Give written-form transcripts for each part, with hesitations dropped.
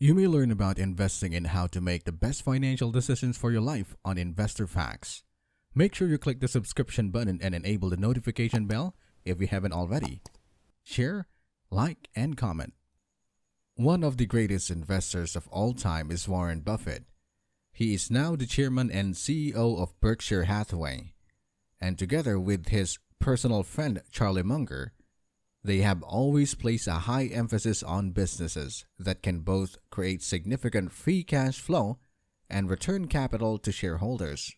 You may learn about investing and how to make the best financial decisions for your life on Investor Facts. Make sure you click the subscription button and enable the notification bell if you haven't already. Share, like, and comment. One of the greatest investors of all time is Warren Buffett. He is now the chairman and CEO of Berkshire Hathaway. And together with his personal friend Charlie Munger, they have always placed a high emphasis on businesses that can both create significant free cash flow and return capital to shareholders.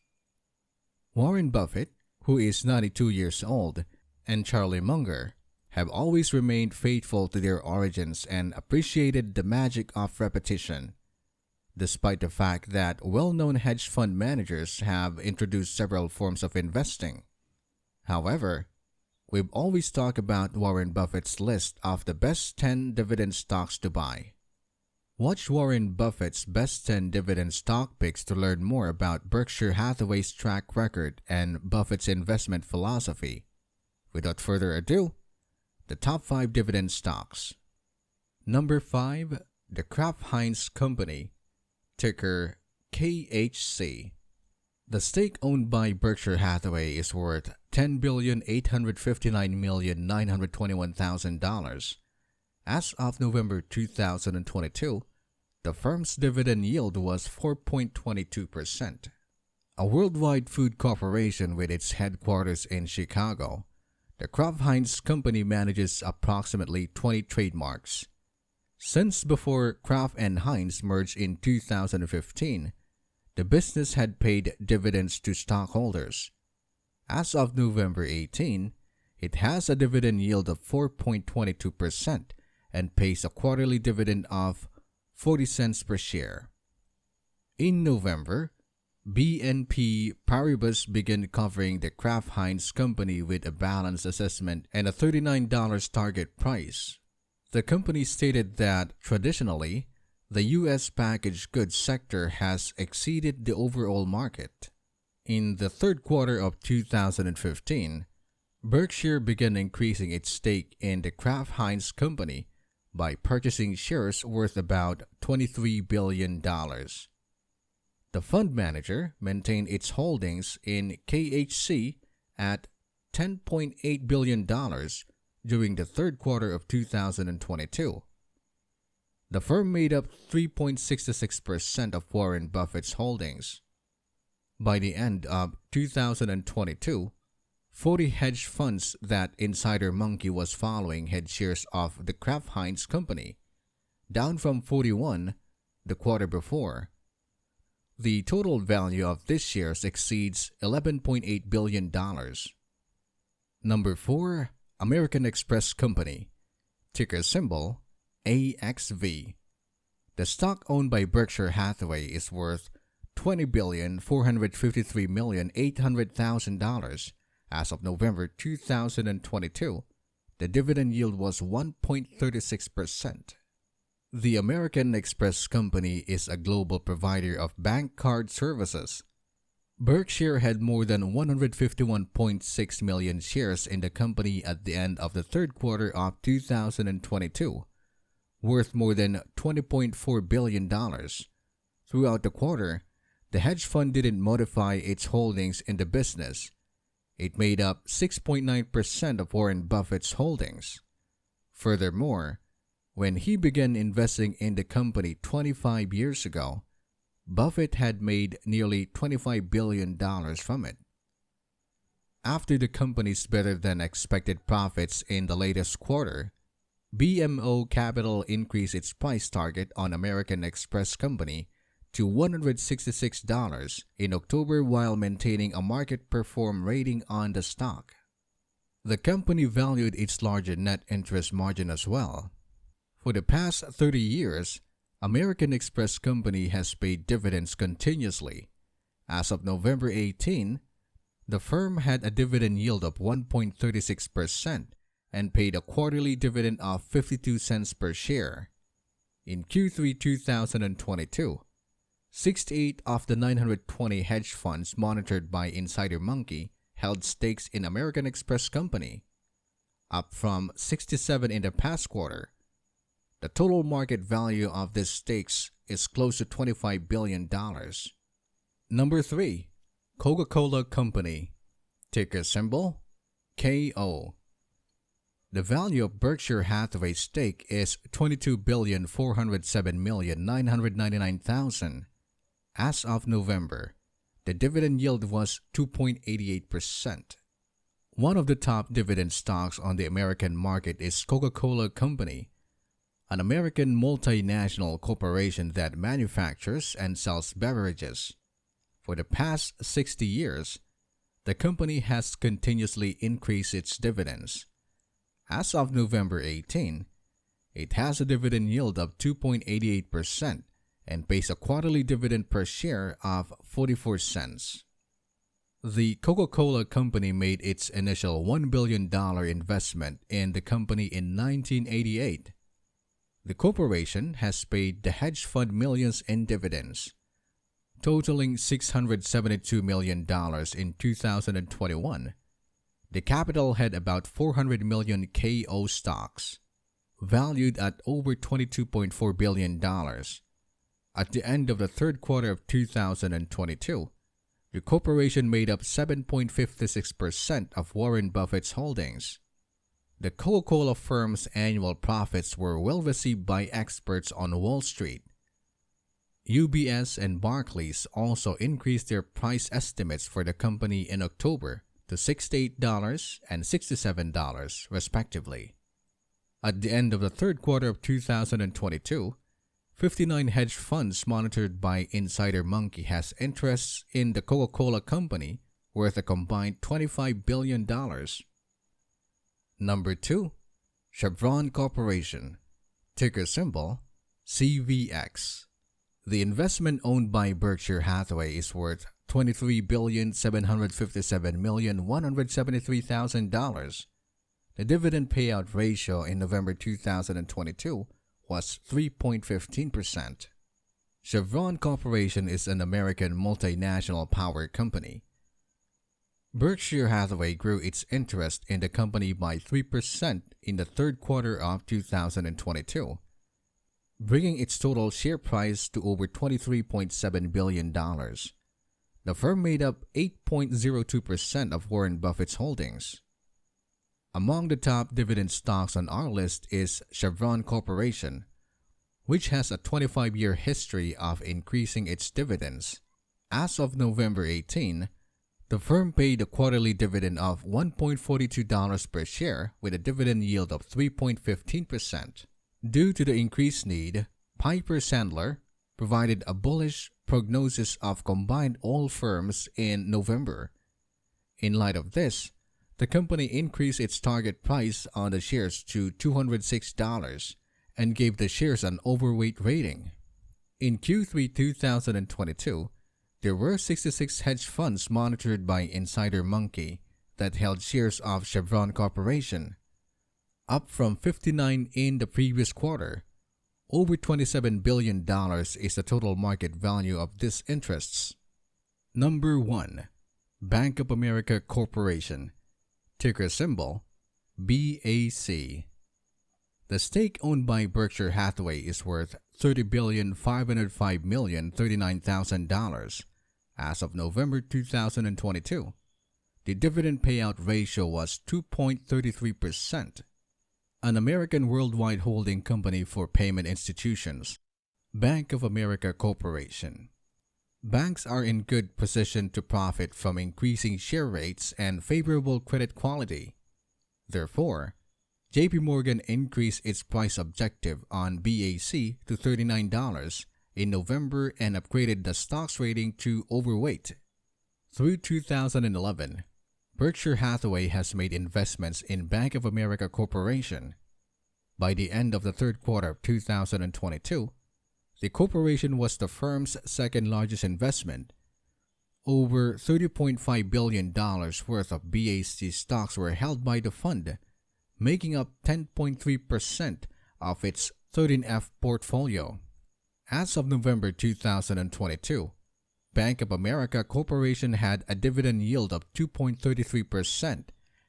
Warren Buffett, who is 92 years old, and Charlie Munger have always remained faithful to their origins and appreciated the magic of repetition, despite the fact that well-known hedge fund managers have introduced several forms of investing. However, we've always talked about Warren Buffett's list of the best 10 dividend stocks to buy. Watch Warren Buffett's best 10 dividend stock picks to learn more about Berkshire Hathaway's track record and Buffett's investment philosophy. Without further ado, the top 5 dividend stocks. Number 5, the Kraft Heinz Company, ticker KHC. The stake owned by Berkshire Hathaway is worth $10,859,921,000. As of November 2022, the firm's dividend yield was 4.22%. A worldwide food corporation with its headquarters in Chicago, the Kraft Heinz Company manages approximately 20 trademarks. Since before Kraft and Heinz merged in 2015, the business had paid dividends to stockholders. As of November 18, it has a dividend yield of 4.22% and pays a quarterly dividend of 40 cents per share. In November, BNP Paribas began covering the Kraft Heinz Company with a balanced assessment and a $39 target price. The company stated that traditionally, the U.S. packaged goods sector has exceeded the overall market. In the third quarter of 2015, Berkshire began increasing its stake in the Kraft Heinz Company by purchasing shares worth about $23 billion. The fund manager maintained its holdings in KHC at $10.8 billion during the third quarter of 2022. The firm made up 3.66% of Warren Buffett's holdings. By the end of 2022, 40 hedge funds that Insider Monkey was following had shares of the Kraft Heinz Company, down from 41 the quarter before. The total value of these shares exceeds $11.8 billion. Number 4, American Express Company, ticker symbol AXV. The stock owned by Berkshire Hathaway is worth $20,453,800,000 as of November 2022. The dividend yield was 1.36%. The American Express Company is a global provider of bank card services. Berkshire had more than 151.6 million shares in the company at the end of the third quarter of 2022, worth more than $20.4 billion. Throughout the quarter, the hedge fund didn't modify its holdings in the business. It made up 6.9% of Warren Buffett's holdings. Furthermore, when he began investing in the company 25 years ago, Buffett had made nearly $25 billion from it. After the company's better-than-expected profits in the latest quarter, BMO Capital increased its price target on American Express Company to $166 in October while maintaining a market perform rating on the stock. The company valued its larger net interest margin as well. For the past 30 years, American Express Company has paid dividends continuously. As of November 18, the firm had a dividend yield of 1.36% and paid a quarterly dividend of 52 cents per share. In Q3 2022, 68 of the 920 hedge funds monitored by Insider Monkey held stakes in American Express Company, up from 67 in the past quarter. The total market value of these stakes is close to $25 billion. Number 3. Coca-Cola Company. Ticker symbol KO. The value of Berkshire Hathaway's stake is $22,407,999,000. As of November, the dividend yield was 2.88%. One of the top dividend stocks on the American market is Coca-Cola Company, an American multinational corporation that manufactures and sells beverages. For the past 60 years, the company has continuously increased its dividends. As of November 18, it has a dividend yield of 2.88% and pays a quarterly dividend per share of 44 cents. The Coca-Cola Company made its initial $1 billion investment in the company in 1988. The corporation has paid the hedge fund millions in dividends, totaling $672 million in 2021. The capital had about 400 million KO stocks, valued at over $22.4 billion. At the end of the third quarter of 2022, the corporation made up 7.56% of Warren Buffett's holdings. The Coca-Cola firm's annual profits were well received by experts on Wall Street. UBS and Barclays also increased their price estimates for the company in October to $68 and $67, respectively. At the end of the third quarter of 2022, 59 hedge funds monitored by Insider Monkey has interests in the Coca-Cola Company worth a combined $25 billion. Number 2. Chevron Corporation. Ticker symbol CVX. The investment owned by Berkshire Hathaway is worth $23,757,173,000. The dividend payout ratio in November 2022 was 3.15%. Chevron Corporation is an American multinational power company. Berkshire Hathaway grew its interest in the company by 3% in the third quarter of 2022, bringing its total share price to over $23.7 billion. The firm made up 8.02% of Warren Buffett's holdings. Among the top dividend stocks on our list is Chevron Corporation, which has a 25-year history of increasing its dividends. As of November 18, the firm paid a quarterly dividend of $1.42 per share with a dividend yield of 3.15%. Due to the increased need, Piper Sandler provided a bullish prognosis of combined all firms in November. In light of this, the company increased its target price on the shares to $206 and gave the shares an overweight rating. In Q3 2022, there were 66 hedge funds monitored by Insider Monkey that held shares of Chevron Corporation, up from 59 in the previous quarter. Over $27 billion is the total market value of these interests. Number 1. Bank of America Corporation. Ticker symbol BAC. The stake owned by Berkshire Hathaway is worth $30,505,039,000 as of November 2022. The dividend payout ratio was 2.33%. An American worldwide holding company for payment institutions. Bank of America Corporation. Banks are in good position to profit from increasing share rates and favorable credit quality. Therefore, JP Morgan increased its price objective on BAC to $39 in November and upgraded the stock's rating to overweight. Through 2011, Berkshire Hathaway has made investments in Bank of America Corporation. By the end of the third quarter of 2022, the corporation was the firm's second largest investment. Over $30.5 billion worth of BAC stocks were held by the fund, making up 10.3% of its 13F portfolio. As of November 2022, Bank of America Corporation had a dividend yield of 2.33%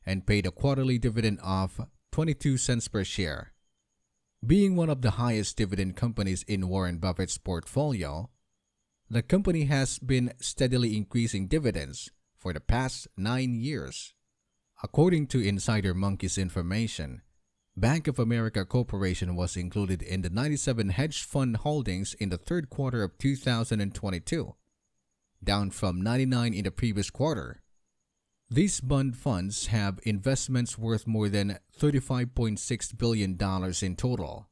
and paid a quarterly dividend of 22 cents per share. Being one of the highest dividend companies in Warren Buffett's portfolio, the company has been steadily increasing dividends for the past 9 years. According to Insider Monkey's information, Bank of America Corporation was included in the 97 hedge fund holdings in the third quarter of 2022, down from 99 in the previous quarter. These bond funds have investments worth more than $35.6 billion in total.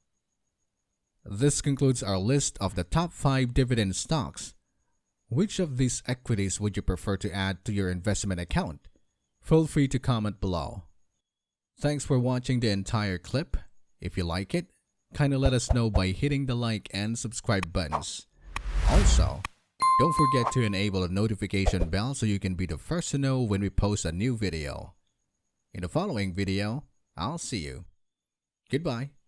This concludes our list of the top 5 dividend stocks. Which of these equities would you prefer to add to your investment account? Feel free to comment below. Thanks for watching the entire clip. If you like it, kindly let us know by hitting the like and subscribe buttons. Also, don't forget to enable the notification bell so you can be the first to know when we post a new video. In the following video, I'll see you. Goodbye.